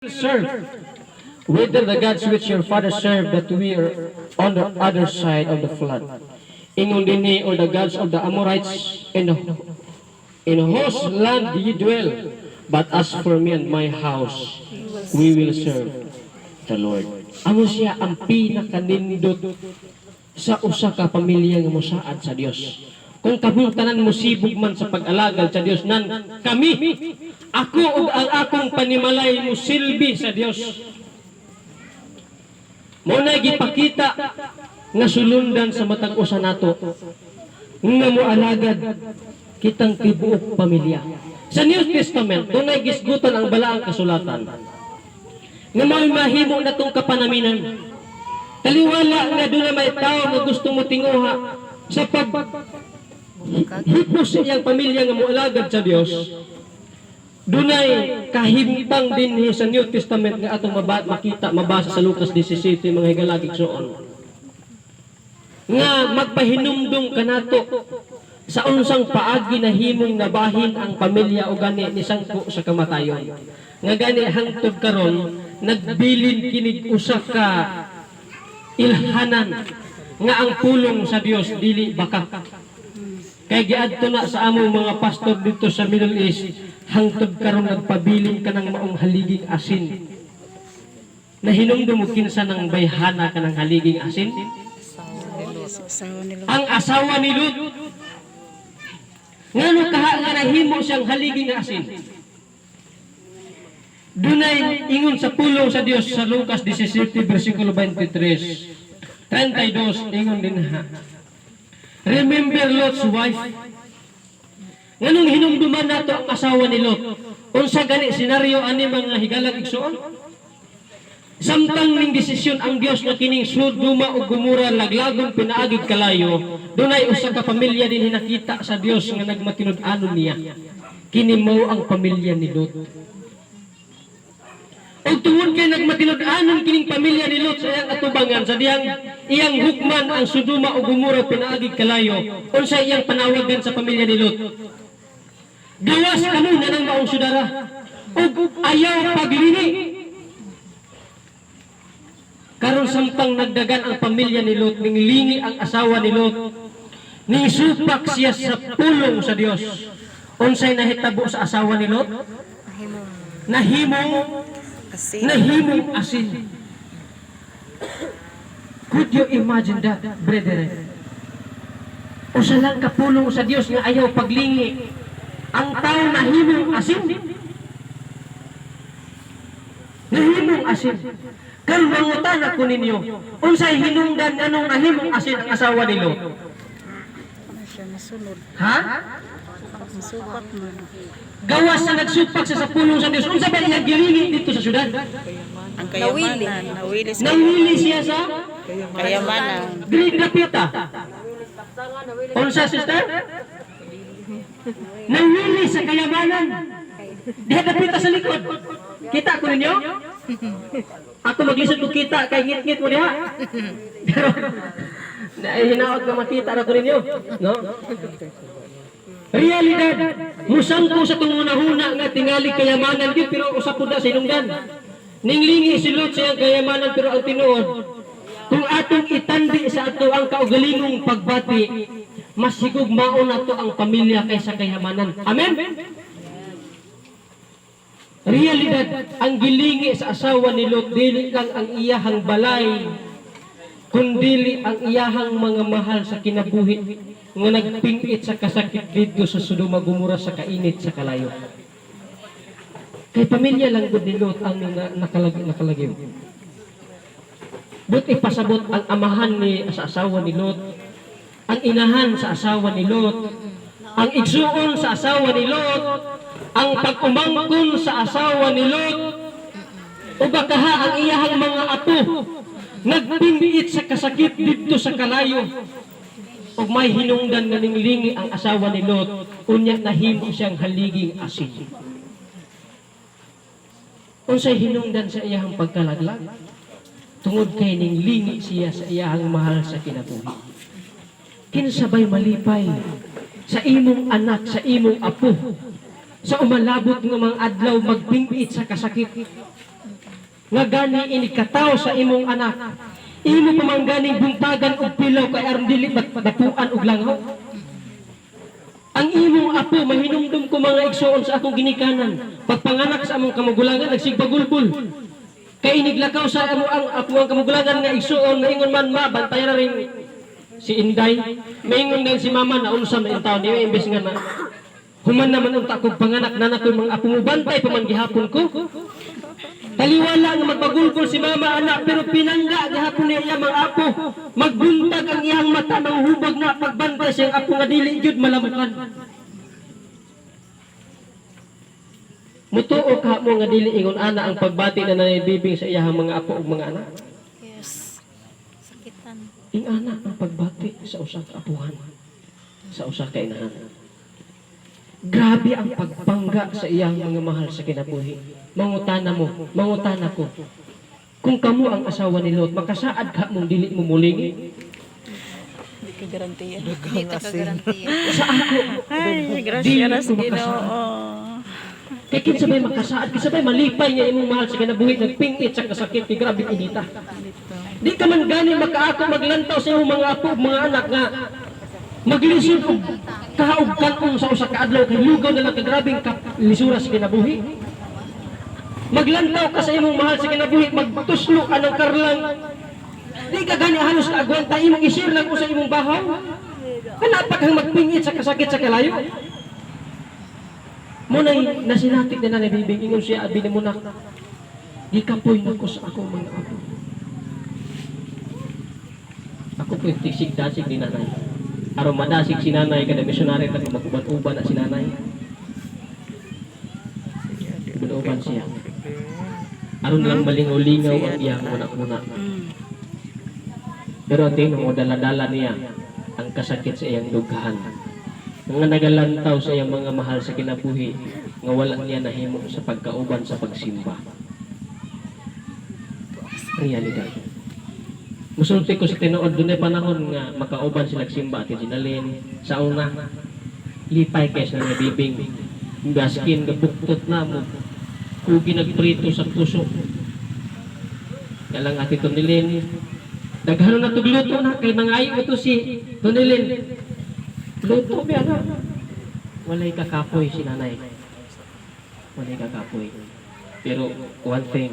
serve, whether the gods which your father served, that we are on the other side of the flood. Ingon dinhi, or the gods of the Amorites in whose land ye dwell. But as for me and my house, we will serve the Lord. Amo siya ang pinakanindot sa usa ka pamilya nga mosaad sa Dios. Kung kabultanan mo sibog man sa pag-alagal sa Dios nan kami, ako ug ang akong panimalay mo silbi sa Dios. Mo na gipakita nga sulundan sa matag usa nato nga moalagad kitang tibuok pamilya. Sa New Testament dunay gisgutan ang balaang kasulatan nga may mahimo natong kapanaminan. Taliwala nga dunay may tao nga gusto mo tinguha sa hipos iyang pamilya nga moalagad sa Dios. Dunay kahimtang din sa New Testament nga atong mabasa sa Lucas 17 mga higalagig suon. Nga magpahinumdum kanato sa unsang paagi na himong nabahin ang pamilya o gani ni sangko sa kamatayon. Nga gani hangtod karon nagbilin kinig usa ka ilhanan nga ang pulong sa Dios dili baka. Kay giadto na sa among mga pastor dito sa Middle East, hangtod karon nagpabilin ka ng maong haliging asin. Nahinumdum mo kinsa ng bayhana ka ng haliging asin? Ang asawa ni Lot. Ngano kaha nga nahimo siyang haliging asin? Dunay ingon sa pulong sa Dios sa Lucas 17 versikulo 23. 32 ingon din ha. Remember Lot's wife. Nganong hinumduman nato ang asawa ni Lot? Unsa gani senaryo ani mga higalag igsoon? Samtang ning desisyon ang Dios nga kining Sodoma ug Gomora laglagon pinaagid kalayo, dunay usa ka pamilya din nakita sa Dios nga nagmatinud-anon niya. Kini mao ang pamilya ni Lot. Ug tungod kay nagmatinud-anon kining pamilya ni Lot sa iyang atubangan sa diyang iyang hukman ang Sodoma ug Gomora pinaagid kalayo, unsa iyang panawagan sa pamilya ni Lot? Gawas kamo na ng maong sudara ug ayaw paglini. Karon samtang nagdagan ang pamilya ni Lot, ning lingi ang asawa ni Lot, ning supak siya sa pulong sa Dios. Unsay nahitabo sa asawa ni Lot? Nahimong asin. Could you imagine that, brethren? Usa lang kapulong sa Dios nga ayaw paglingi. Ang tao nahimong asin. Nahimong asin. Kalmangutan ako ninyo. Unsay hinungdan anong nahimong asin ang asawa ni Lot? Ha? Gawas na nagsupak sa pulong sa Dios. Unsa ba iyang gilingi dito sa syudad? Ang kayamanan. Nawili siya sa Kayamanan. Dili napita. Unsa sister? Nawili sa kayamanan. Diha napita sa likod. Kita ko ninyo? Ako maglisod ko kita kay ngit-ngit mo diha. Pero hinaot nga makita ra ko ninyo, no? Realidad, musangko sa tungunahuna nga tingali kayamanan gyud pero usa pud na sinungdan. Ninglingi si Lot sa iyang kayamanan pero ang tinuod, kung atong itandi sa ato ang kaugalingong pagbati, mas higugmao nato ang pamilya kaysa kayamanan. Amen. Realidad, ang gilingi sa asawa ni Lot dili lang ang iyahang balay, kundi ang iyahang mga mahal sa kinabuhi nga nagpingit sa kasakit dito sa Sodoma Gomora sa kainit sa kalayo. Kay pamilya lang gud ni Lot ang nakalagim. But ipasabot ang amahan ni sa asawa ni Lot, ang inahan sa asawa ni Lot, ang igsuon sa asawa ni Lot, ang pag-umangkon sa asawa ni Lot, o bakaha ang iyahang mga apo nagpingit sa kasakit dito sa kalayo. Ug may hinungdan nga ninglingi ang asawa ni Lot, unya nahimo siyang haliging asin. Unsay hinungdan sa iyahang pagkalaglag? Tungod kay ninglingi siya sa iyahang mahal sa kinabuhi. Kinsabay malipay sa imong anak, sa imong apo, sa umalabot ng mga adlaw magpingit sa kasakit. nga gani inikataw sa imong anak. Imo pa man ganing buntagan og pilaw kay aron dili dapuan og langaw. Ang imong apo mahinumdum ko mga igsoon sa akong ginikanan. Pagpanganak sa among kamugulangan nagsigbagulbul. Kay iniglakaw sa amo ang akong kamugulangan nga igsoon nga ingon man bantayan na rin si Inday. Maingon din si mama na unsa na intaw niya imbes nga na human naman unta kog panganak na nakoy mga apo mo bantay pa man gihapon ko. Taliwala nga magpagulgol si mama anak pero pinangga gihapon niya iya mga apo. Magbuntag ang iyang mata manghubag na pagbantay sa iyang apo nga dili gyud malamukan. Mutuo ka mo nga dili ingon ana ang pagbati na nanibibing sa iyang mga apo ug mga anak. Yes. Sakitan. Ing ana ang pagbati sa usa ka apuhan. Sa usa ka inahan. Grabe ang pagpangga sa iyang mga mahal sa kinabuhi. Mangutana mo, mangutana ko. Kung kamo ang asawa ni Lot, makasaad ka mong dili mo mulingi. Hindi ka garantiya. Hindi ta kagarantiya. Sa ako, Ay, grasya dili na ko sa Ginoo. makasaad. Kaya kinsabay makasaad, kinsabay malipay niya imong mahal sa kinabuhi, nagpingit sa kasakit, ni grabe inita. Di ka man gani makaako maglantaw sa iyong mga apo, mga anak nga maglisod og kahaog kanong sa usa ka adlaw kay lugaw na lang ka grabeng lisura sa kinabuhi. Maglantaw ka sa imong mahal sa kinabuhi, magtuslo ka ng karlang. Di ka gani halos kaagwanta imong i-share lang sa imong bahaw. Kana pa kang magpingit sa kasakit sa kalayo. Munay nasinatik na nabibing ingon siya abi ni munak. Gikapoy nako sa ako mga apo. Ako po yung tisig-dasig ni nanay. Aron madasig si nanay kada misyonary ta maguban-uban na si nanay. Uban siya. Aron lang malingaw-lingaw ang iyang muna-muna. Pero tingnan mo dala-dala niya ang kasakit sa iyang dughan. Nga nagalantaw sa iyang mga mahal sa kinabuhi nga wala niya nahimo sa pagkauban sa pagsimba. Realidad. Musulti ko sa tinuod dunay panahon nga makauban sila simba at ginalin sa una lipay kay sa nabibing gaskin gabuktot na mo kugi nagprito sa puso kalang ati tunilin daghan na tugluto na kay mangayo ito si tunilin luto ba na walay kakapoy si nanay walay kakapoy pero one thing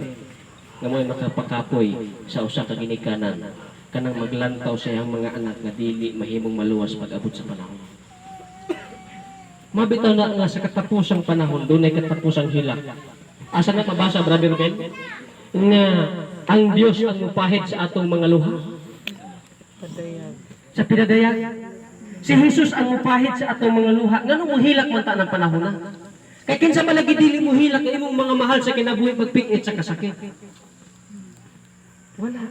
nga mo'y makapakapoy sa usa ka ginikanan kanang maglantaw sa iyang mga anak nga dili mahimong maluwas pag-abot sa panahon. Mabitaw na nga sa katapusang panahon, dunay katapusang hilak. Asa na mabasa, Brother Ben? Nga ang Dios ang mupahid sa atong mga luha. Sa pinadayag. Si Jesus ang mupahid sa atong mga luha. Ngano mo hilak man ta ng panahon na? Kay kinsa malagi dili mo hilak kay imong mga mahal sa kinabuhi pagpingit sa kasakit. Wala.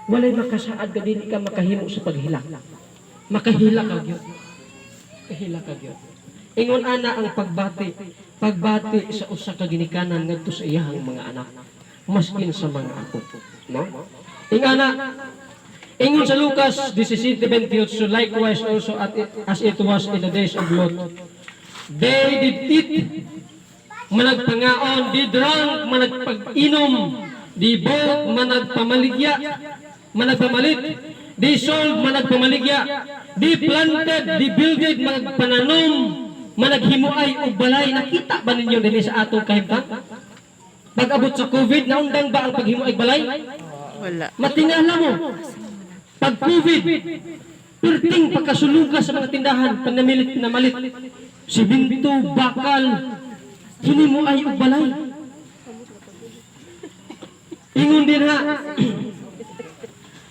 Walay makasaad ka dili ka makahimo sa paghilak. Makahilak ka gyud. Kahilak ka gyud. Ingon ana ang pagbati. Pagbati sa usa ka ginikanan ngadto sa iyang mga anak. Maskin sa mga apo, no? Ingana ingon sa Lucas 17:28, so likewise also as it was in the days of Lot. They did eat, managpangaon, did drunk, managpag-inom, di boat, managpamaligya, managpamalit, di sold, managpamaligya, di planted, di builded, managpananom, managhimuay o balay. Nakita ba ninyo din sa atong kahimtang? Pag-abot sa COVID, naundang ba ang paghimuay balay? Wala. Matingala mo, pag COVID, perting pagkasuluga sa mga tindahan, panamilit, pinamalit, siminto, bakal, hinimuay o balay. Ingon din ha,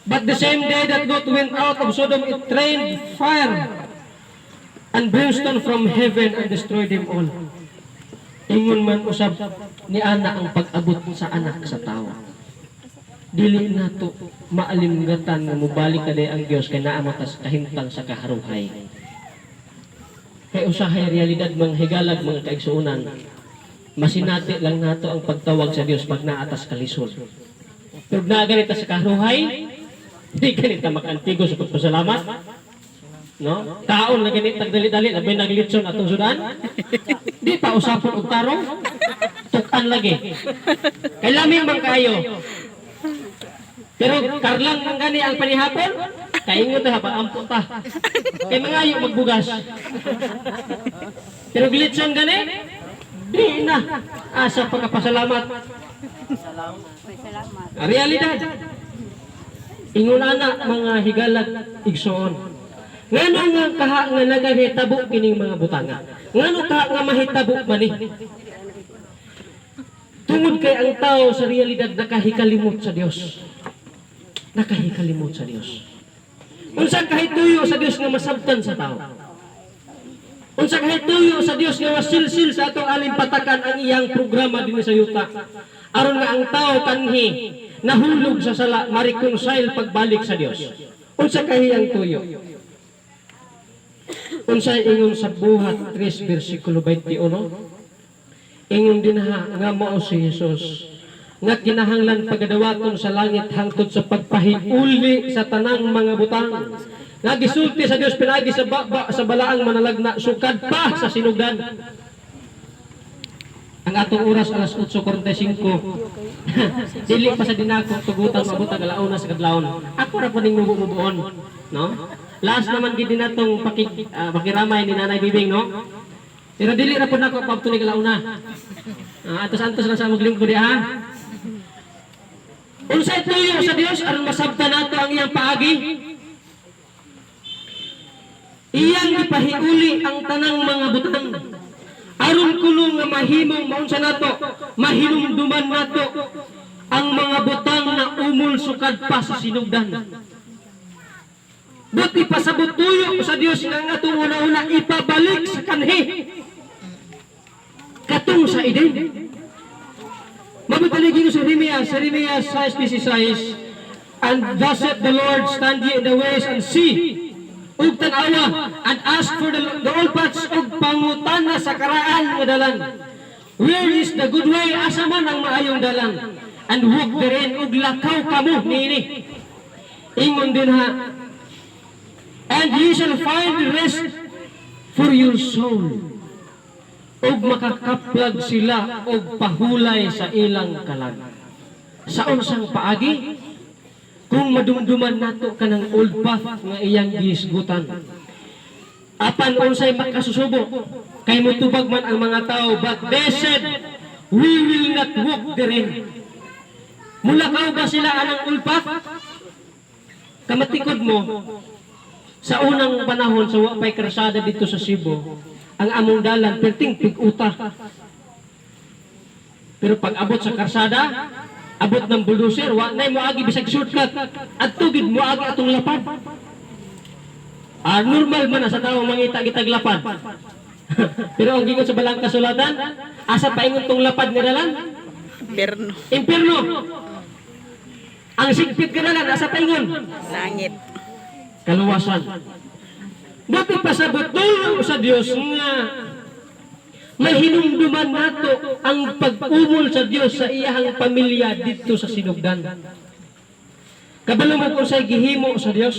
but the same day that God went out of Sodom, it rained fire and brimstone from heaven and destroyed them all. Ingon man usab ni ana ang pag-abot sa anak sa tao. Dili nato maalimgatan nga mubalik na ang Dios kay naa matas kahimtang sa kaharuhay. Kay usahay realidad mga higalag mga kaigsuonan. Masinati lang nato ang pagtawag sa Dios pag naatas kalisod. Pag naganita sa kaharuhay, di ganita makantigo sa pagpasalamat. No? Taon na ganit tagdali-dali, labay naglitson atong sudan. Di pa usapon og tarong. tukan lagi. Kay laming man kayo. Pero karlang man gani ang panihapon, kaingon ta ba ampo ta. Kay mangayo magbugas. Pero glitson gani, di na. Asa pagpasalamat. Realidad. Ingon ana mga higalat igsoon. Ngano nga kaha nga nagahitabo kining mga butanga? Ngano kaha nga mahitabo man ni? Tungod kay ang tao sa realidad nakahikalimot sa Dios. Nakahikalimot sa Dios. Unsa kahituyo sa Dios nga masabtan sa tao? Unsa kahituyo sa Dios nga masilsil sa atong alimpatakan ang iyang programa dinhi sa yuta? Aron nga ang tao kanhi nahulog sa sala ma-reconcile pagbalik sa Dios. Unsa kahiyang tuyo? Unsa ingon sa Buhat 3 bersikulo 21? Ingon dinha nga mao si Jesus nga kinahanglan pagadawaton sa langit hangtod sa pagpahiuli sa tanang mga butang. Nga gisulti sa Dios pinagi sa sa balaang manalagna sukad pa sa sinugdan. Ang atong oras alas 8:45. Dili pa sa dinako tugutan mabutang alauna sa kadlawon. Ako ra pa ning mubuon, no? Last naman gid dinatong pakiramay ni Nanay Bibing, no? Pero dili ra pud nako pagtunig alauna. Antos-antos lang sa maglingkod ha. Unsay tuyo sa Dios aron masabtan nato ang iyang paagi? Iyang ipahiuli ang tanang mga butang. Aron kulong nga mahimong maunsa nato, mahinumduman nato ang mga butang na umul sukad pa sa sinugdan. Buti pasabot tuyo sa Dios nga nga atong una-una ipabalik sa kanhi. Katong sa Eden. Mabutaligin sa Jeremias 6:16, and thus said the Lord, stand ye in the ways and see, ug tan-awa, and ask for the old paths, ug pangutana sa karaan nga dalan. Where is the good way? Asa man ang maayong dalan? And walk therein, ug lakaw kamo niini. Ingon din ha, and ye shall find rest for your soul. Ug makakaplag sila og pahulay sa ilang kalag. Sa unsang paagi? Kung madumduman nato kanang old path nga iyang gihisgutan. Apan unsay makasusubo, kay motubag man ang mga tao, but they said, we will not walk therein. Mulakaw ba sila anang old path? Kamatikod mo, sa unang panahon sa wapay krasada dito sa Cebu, ang among dalan perting pig-uta. Pero pag abot sa karsada, abot ng bulldozer, wa nay moagi bisag shortcut at tugid moagi atong lapad. Normal man na sa tao mangita gitag lapad. Pero ang gingon sa balang kasulatan, asa paingon tong lapad nga dalan? Perno. Impierno. Ang sigpit nga dalan asa paingon? Langit. Kaluwasan. Dapat pasabot tuyo sa Dios nga may hinumduman nato ang pag-umol sa Dios sa iyahang pamilya dito sa sinugdan. Kabalo mo kung sa'y gihimo sa Dios,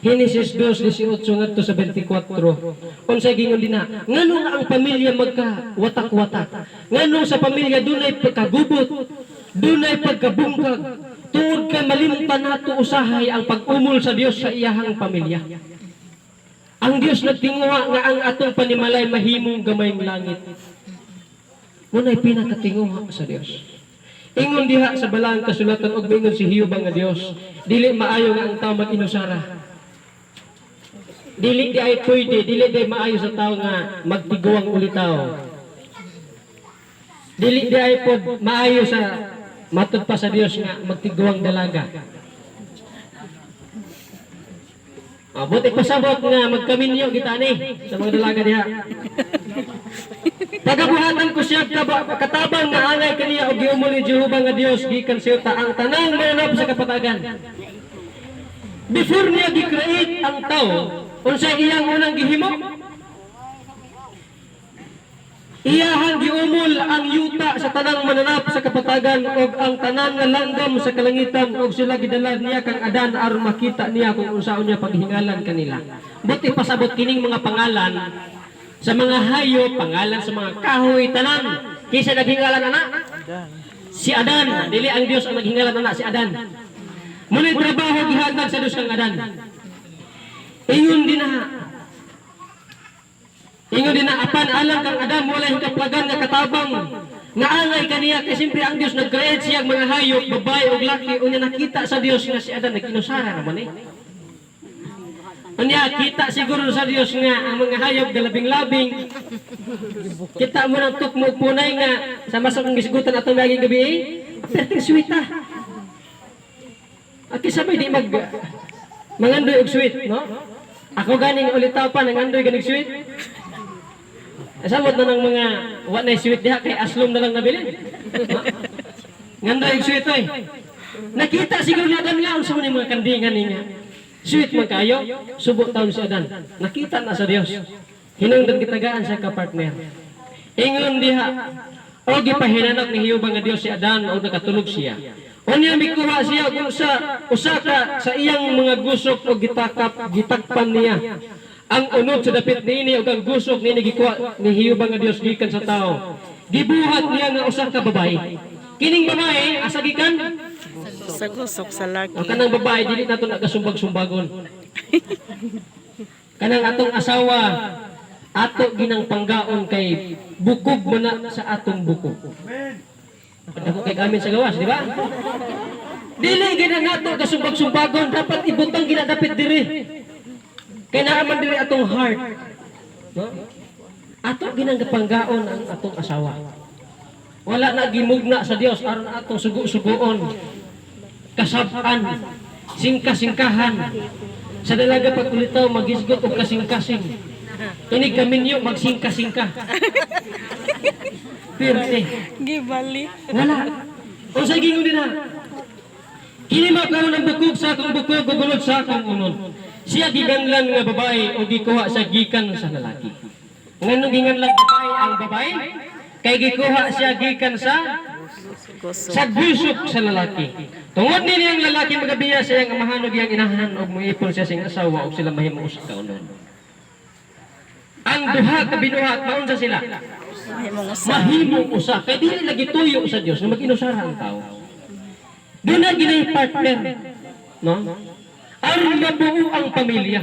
Genesis 2:18 ngadto sa 24. Unsay gingon dinha? Ngano nga ang pamilya magka-watak-watak? Ngano sa pamilya dunay pagkagubot, dunay pagkabungkag, tungod kay malimtan nato usahay ang pag-umol sa Dios sa iyahang pamilya. Ang Dios nagtinguha nga ang atong panimalay mahimong gamayng langit. Muna'y pinakatinguha sa Dios. Ingon diha sa balang kasulatan og ingon si Hiyuba nga Dios, dili maayo nga ang tao mag-inusara. Dili di ay pwede, dili di maayo sa tao nga magtiguang ulitaw. Dili di ay pod maayo sa matud pa sa Dios nga magtiguang dalaga. Buti pasabot nga magkaminyo kita ni sa mga dalaga diha. Pagabuhatan ko siya katabang nga angay kaniya og giumol ni Jehova nga Dios gikan sa yuta ang tanang mananap sa kapatagan. Before niya gi-create ang tao, unsay iyang unang gihimo? Iyahang giumol ang yuta sa tanang mananap sa kapatagan ug ang tanang nga langgam sa kalangitan ug sila gidala niya kang Adan aron makita niya kung unsaon niya paghingalan kanila. Buti pasabot kining mga pangalan sa mga hayop, pangalan sa mga kahoy tanan Kisa naghingalan ana? Si Adan. Dili ang Dios ang naghingalan ana, si Adan. Muna trabaho gihatag sa Dios kang Adan. Ingon din na. Ingon din na apan alam kang Adam wala hikaplagan nga katabang nga angay kaniya kay siyempre ang Dios nag-create siya mga hayop, babae ug laki unya nakita sa Dios nga si Adan nagkinusara naman eh. Unya kita siguro sa Dios nga ang mga hayop galabing-labing. Kita mo nang tukmo punay nga sa masang gisgutan atong maging gabi eh. Perting sweet ah. At sabay di mangandoy og sweet, no? Ako ganing ulitaw pa nangandoy ganing sweet. Asabot na ng mga wa na sweet diha kay aslom na lang nabilin. Ngandoy og sweet oy. Nakita siguro natin nga unsa man mga kandingan niya. Sweet man kayo, subo taon si Adan. Nakita na sa Dios. Hinungdan kitagaan sa kapartner. Ingon diha, o gipahinanak ni Hiyuba nga Dios si Adan o nakatulog siya. Unya mikuha siya kung sa usaka sa iyang mga gusok o gitakpan niya. Ang unod sa dapit niini o ang gusok niini gikuha ni Hiyuba nga Dios gikan sa tao. Gibuhat niya nga usa ka babae. Kining babae asa gikan? Sa gusok sa laki. O kanang babae dili nato nagasumbag-sumbagon. Kanang atong asawa ato ginang panggaon kay bukog mo na sa atong bukog. Dako kay gamin sa gawas, di ba? Dili gina nato kasumbag-sumbagon, dapat ibutang ginadapit diri. Kay naaman diri atong heart. No? Ato ginang panggaon ang atong asawa. Wala na gimugna sa Dios aron atong sugo-sugoon. Kasab-an, singka-singkahan. Sa dalaga pag ulitaw magisgot og kasing-kasing. Ini kaminyo magsingka-singka. Pirte. Gibali. Wala. Unsa gingon din na? Kini makaon ang bukog sa akong bukog gugulod sa akong unod. Siya giganlan nga babae o gikuha sa gikan sa lalaki. Nganong ginganlan babae ang babae? Kay gikuha siya gikan sa gusok sa lalaki. Tungod nini ang lalaki magabiya siya ang amahan og iyang inahan og moipon siya sing asawa og sila mahimo usa ka unod. Ang duha ka binuhat maun sa sila. Mahimong usa kay dili lagi tuyo sa Dios nga mag-inusara ang tao. Duna ginay partner, no? Aron mabuo ang pamilya.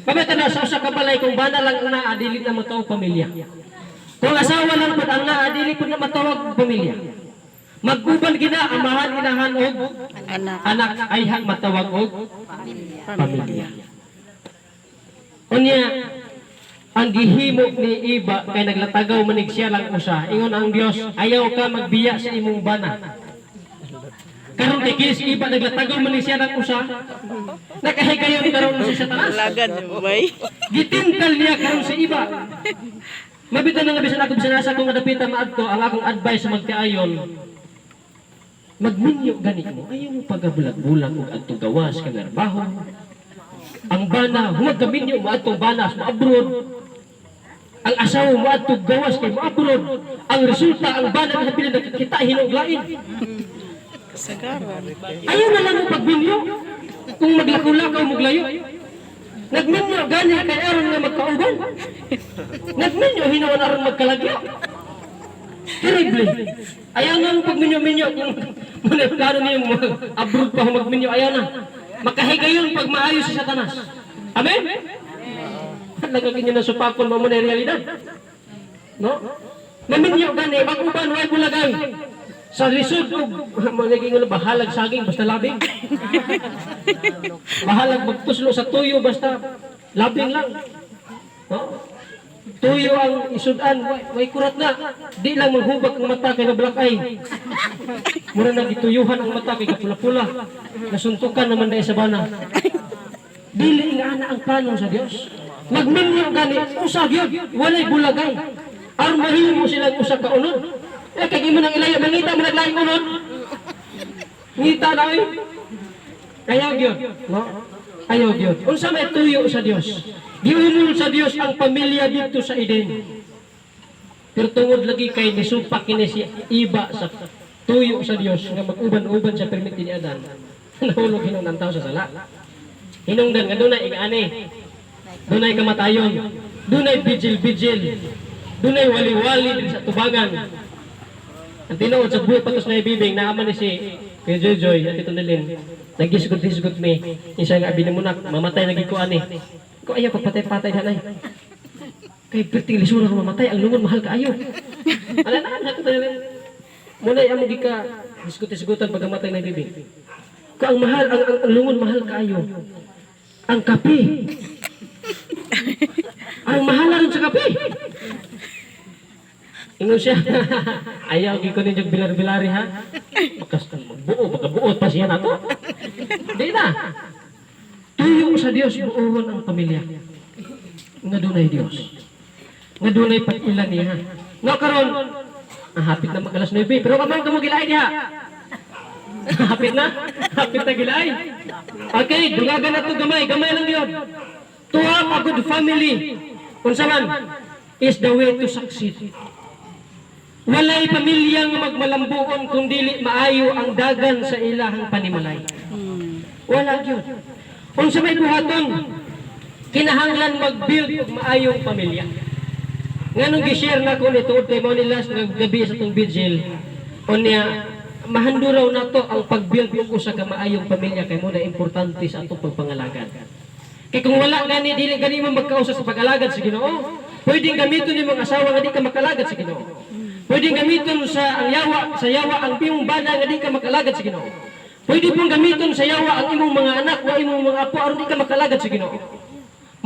Pameta na sa usa ka balay kung bana lang ang naa dili na matawag pamilya. Kung asawa lang pud ang naa dili pud na matawag pamilya. Magguban gina amahan inahan og anak ay hang matawag og pamilya. Unya ang gihimo ni iba kay naglatagaw manig siya lang usa. Ingon ang Dios, ayaw ka magbiya sa imong bana. Karon kay kis iba naglatagaw manig siya lang usa. Nakahigayon karon si Satanas. Lagad bay. Gitingkal niya karon sa iba. Mabitan nga bisan ako bisan asa kung nadapitan maadto ang akong advice sa magkaayon. Magminyo gani mo, ayaw mo pagabulag-bulag og adtong gawas kang trabaho. Ang bana, huwag gaminyo mo adtong banas, maabroad. Ang asawa mo adtong gawas kay maabroad. Ang resulta, ang bana na pinagkita hinuglain. Kasagaran. Ayaw na lang mo pagminyo. Kung maglakaw-lakaw maglayo. Nagminyo gani kay aron nga magkauban. Nagminyo hinawan aron magkalagyo. Terrible. Ayaw nga mo pagminyo-minyo. Muna klaro niyo abroad pa magminyo. Ayaw na. Makahigayon pag maayos si Satanas. Amen? Lagagin nyo na supakon mo muna yung realidad. No? Maminyo gani, mag-uban, huwag bulagay. Sa lisod ko, magiging bahalag saging, basta labing. Bahalag magtuslo sa tuyo, basta labing lang. No? Tuyo ang isudan, may kurat na. Di lang maghubag ang mata kay na black eye. Mura na gituyuhan ang mata kay kapula-pula. Nasuntukan naman dahil sa bana. Dili nga ana ang plano sa Dios. Magminyo gani, usag yun, walay bulagay. Aron mahimo silang usa ka unod. Kay imo nang ilayo, mangita mo naglaing unod. Ngita na ay. Ayaw gyud, no? Ayaw gyud. Unsa may tuyo sa Dios? Giumol sa Dios ang pamilya dito sa Eden. Pero tungod lagi kay nisupak kini si iba sa tuyo sa Dios nga mag-uban-uban sa permit ni Adan. Nahulog hinungdan tao sa sala. Hinungdan nga dunay ing-ani. Dunay kamatayon. Dunay bijil-bijil. Dunay wali-wali din sa tubangan. Ang tinuod sa buhay patos na ibibing, naaman ni si Kuya Joy, at ito nilin. Nagisgot-hisgot mi. Isa nga binamunak, mamatay nagikuan eh. Ko ayaw pagpatay-patay hanay. Kay perting lisura ka mamatay, ang lungon mahal ka ayaw. Ala na, ito nilin. Muna yung among gika, hisgot-hisgotan pag mamatay na ibibing. Ko ang mahal, ang lungon mahal ka ayaw. Ang kape. Ang mahalan sa kape. Ingon siya, ayaw giko ninyo bilar-bilari ha. Bakas magbuo pa siya na to. Di na. Tuyo sa Dios buuhon ang pamilya. Nga dunay Dios. Nga dunay patilan niya ha. Nga karon, hapit na mag-alas 9, pero kamang gilay niya. Hapit na gilay. Okay, dugagan na to gamay lang yun. To have a good family, unsa man, is the way to succeed. Walay pamilyang magmalambuon kung dili maayo ang dagan sa ilahang panimalay. Wala gyud. Unsa may buhaton, kinahanglan mag-build og maayong pamilya. Nganong gi-share na ko nito kay mo ni last gabi sa tong vigil. Unya mahanduraw na to ang pag-build og usa ka maayong pamilya kay mo na importante sa atong pagpangalagad. Kay kung wala gani dili gani mo magkausap sa pag-alagad sa Ginoo, pwedeng gamiton nimong asawa nga di ka makalagad sa Ginoo. Pwedeng gamiton sa yawa ang piyong bana nga di ka makalagad sa Ginoo. Pwede pong gamiton sa yawa ang imong mga anak o imong mga apo aron di ka makalagad sa Ginoo.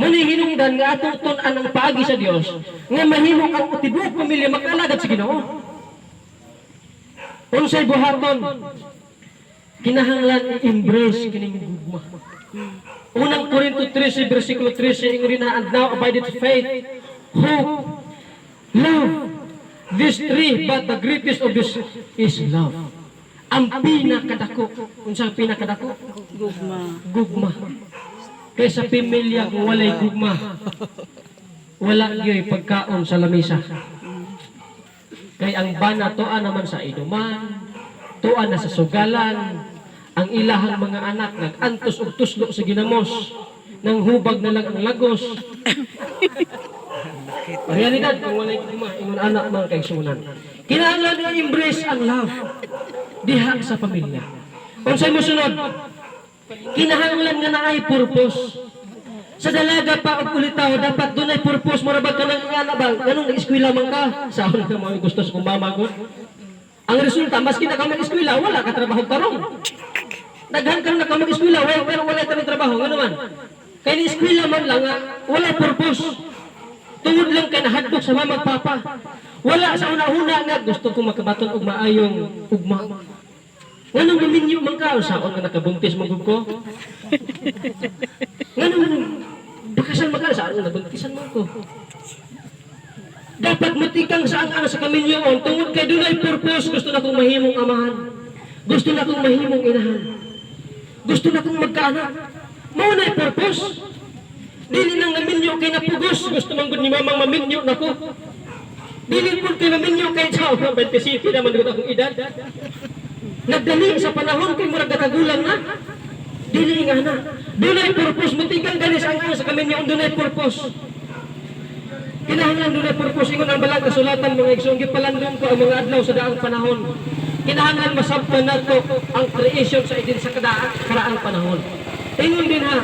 Muni hinungdan nga atong tun-an ang paagi sa Dios nga mahimo ang tibuok pamilya makalagad sa Ginoo. Unsay buhaton, kinahanglan i-embrace kining gugma. Unang Korinto 13 versikulo 13 ingon na, and now abideth faith, hope, love. These three, but the greatest of this is love. Ang pinakadako, unsang pinakadako? Gugma. Kaya sa pamilya kung walay gugma, wala gyud pagkaon sa lamisa. Kay ang bana tuwa naman sa inuman, tuwa na sa sugalan, ang ilahang mga anak nag-antos og tuslo sa ginamos, nang hubag na lang ang lagos. Realidad kung walay gugma, ingon anak mga kaigsunan. Kinahanglan i-embrace ang love diha sa pamilya. Unsay mosunod? Kinahanglan nga naay purpose. Sa dalaga pa og ulitaw dapat dunay purpose mo ra ba kanang ana ba ganung nag-eskwela man ka saon ka mo gusto sa kumama gud. Ang resulta maski na ka mag-eskwela wala ka trabaho tarong. Daghan ka na ka mag-eskwela pero wala ka trabaho ngano man. Kay ni eskwela man lang nga wala purpose. Tungod lang kay nahadlok sa mama papa. Wala sa una-una nga gusto ko makabaton og maayong ugma. Nganong maminyo man ka saon nga nakabuntis mo gud ko? Nganong bakasan man ka saon nga nabuntisan mo ko? Dapat matikang saan ang sa kaminyoon tungod kay dunay purpose. Gusto na kong mahimong amahan. Gusto na kong mahimong inahan. Gusto na kong magkaanak. Mao na purpose. Dili nang naminyo kay napugos. Gusto man gud ni mamang maminyo nako. Dili pud kay maminyo kay tao nga 27 naman gud akong edad. Nagdali sa panahon kay murag katagulang na. Dili nga na. Dunay purpose. Matikang ganis ang sa kaminyoon dunay purpose. Kinahanglan dunay purpose. Ingon ang balang kasulatan mga igsoon gipalandong ko ang mga adlaw sa daang panahon. Kinahanglan masabtan nato ang creation sa idin sa karaang panahon. Ingon din ha.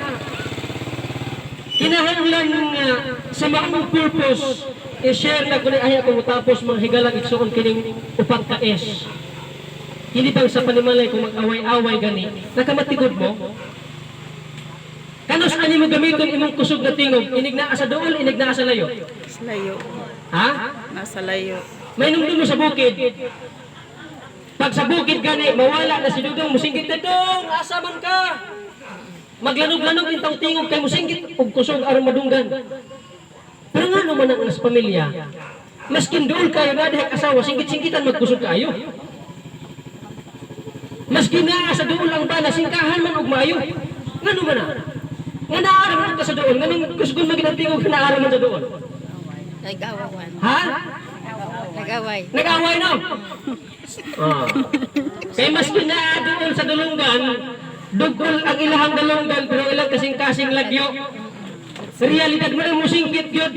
Kinahanglan nga sa maong purpose i-share na kung ay akong tapos mga higalang igsoon kining upat ka S. Hindi bang sa panimalay kung mag-away-away gani nakamatigod mo? Kanos ani mo gamiton imong kusog na tingog inig naa sa duol inig naa sa layo? Sa layo. Ha? Nasa layo. May nung mo sa bukid. Pag sa bukid gani mawala na si Dudong musinggit na dong asa man ka? Maglanog-lanog intang tingog kay musinggit ug kusog aron madunggan. Pero nga naman ang as pamilya, maskin doon kayo na dahil asawa, singgit-singgitan magkusog kayo. Maskin nga sa doon lang ba, nasingkahan man og mayo. Nga naman na. Nga naaraman ka sa doon, nga nang kusgon maginantingog ka naaraman sa doon. Nag-awawan. Ha? Nag-away. Nag-away no? Kaya maskin na doon sa dulungan, dugol ang ilahang dalunggan, pero ilang kasing-kasing lagyo. Sa realidad mo na musingkit gyud,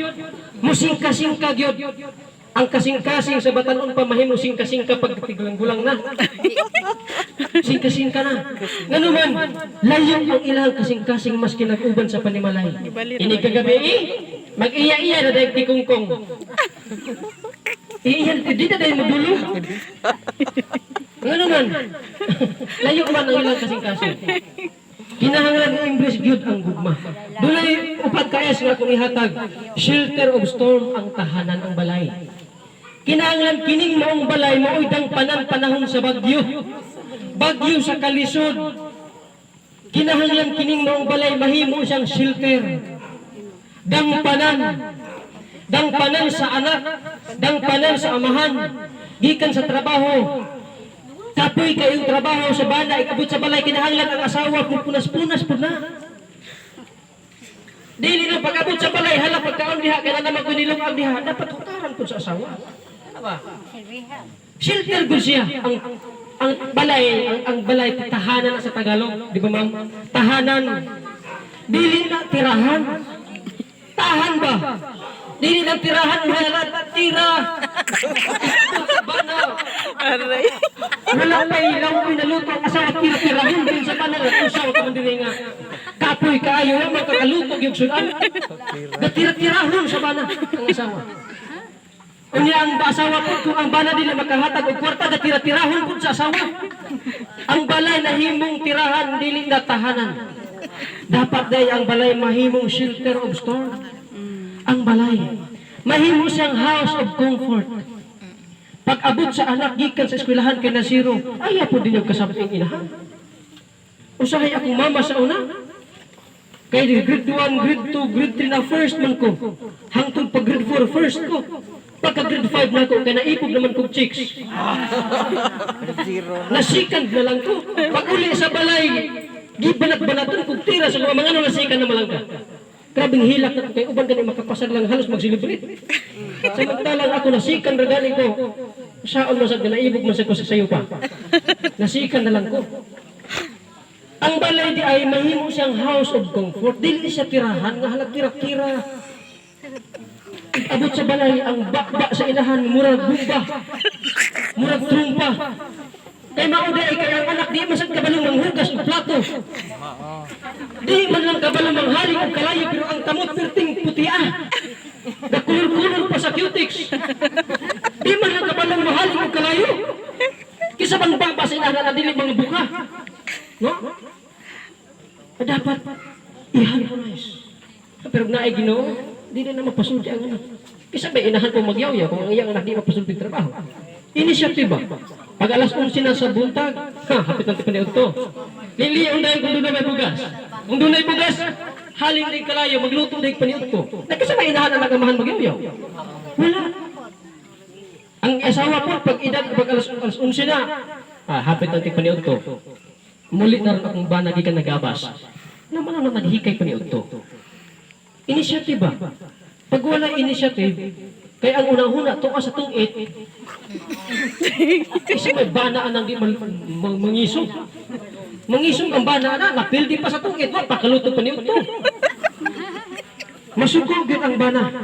musingka-singka gyud. Ang kasing-kasing sa batanon pa mahimo sing-kasing kapag tigulang-gulang na. Sing-kasing ka na. Nga naman, layo ang ilang kasing-kasing mas kinag-uban sa panimalay. Ini kagabi mag-iya-iya na dahil tikungkong. Iyan, di na dahil madulo. Nga naman, layo man ang ilang kasing-kasing. Kinahanglan ng English gyud ang gugma. Dunay upat kaes nga kung ihatag, shelter of storm ang tahanan ang balay. Kinahanglan kining maong balay maoy dang panahon sa bagyo. Bagyo sa kalisod. Kinahanglan kining maong balay mahimo siyang shelter. Dang panan sa anak, dang panan sa amahan, gikan sa trabaho. Kapoy kayong trabaho sa bana, ikabot sa balay, kinahanglan ang asawa kung punas-punas po na. Dili na pag-abot sa balay, hala pagkaon diha, kaya naman kunilong ang diha, dapat hutaran po sa asawa. Ano ba? Shelter po siya. Ang balay, tahanan na sa Tagalog, di ba ma'am? Tahanan. Dili na tirahan. Tahan ba? Dili na tirahan, hala tira. Bana. Aray. Wala pa ilaw ko naluto ang asawa tira-tirahin din sa panang usaw ka mandiri nga. Kapoy kaayo na makakalutog yung sudan. Natira-tirahon sa bana ang asawa. Unya ang asawa po kung ang bana nila makahatag og kwarta natira-tirahon po sa asawa. Ang balay na himong tirahan dili na tahanan. Dapat day ang balay mahimong shelter of storm. Ang balay mahimo siyang house of comfort. Pag-abot sa anak, gikan sa eskwelahan kay na zero, ayaw po din yung kasabing inahan. Usahay akong mama sa una. Kaya grade 1, grade 2, grade 3 na first man ko. Hangtod pag grade 4, first ko. Pagka grade 5 na ko, kaya naipog naman kong chicks. Nasikand na lang ko. Pag uli sa balay, gibanat-banaton kong tira sa mga nasikan na malang ka. Grabing hilak na kay uban ganun makapasar lang halos mag-celebrate. Samantalang ako nasikan regali ko. Saan masag na naibog masag ko sa sayo pa. Nasikan na lang ko. Ang balay di ay mahimo siyang house of comfort. Dili siya tirahan nga halag tira-tira. Abot sa balay ang bakba sa ilahan murag bumba. Murag trumpa. Kay mauday kay ang anak di masag kabalong manghugas og plato. Di man lang kabalong manghali og kalayo pero ang kamot perting putia. Nakulul-kulul pa sa cutics. Di man lang kabalong manghali og kalayo. Kisa bang babas ina na dili mga buka. No? Dapat i-harmonize. Pero naay Ginoo, di na mapasulti ang anak. Kisa ba inahan ko magyaw-yaw kung ang iyang anak di mapasulti trabaho. Inisyatiba. Pag alas 11 na sa buntag, hapit ang tipaniod to. Liliyaw dahil kung doon na may bugas. Kung doon na may bugas, halin na kalayo, magluto na yung paniod ko. Nagkasama inahan ang nagamahan magyaw-yaw. Wala. Ang asawa po, pag alas 11 na, hapit ang tipaniod to. Muli na rin akong banagi ka nagabas. Naman ang naghikay paniod to. Inisyatiba. Pag wala initiative, kaya ang unang-una, tuka sa tungit, kasi may banaan ang di mangisog. Mangisog ang banaan, napildi pa sa tungit, pakalutog pa niyo ito. Masugod din ang bana.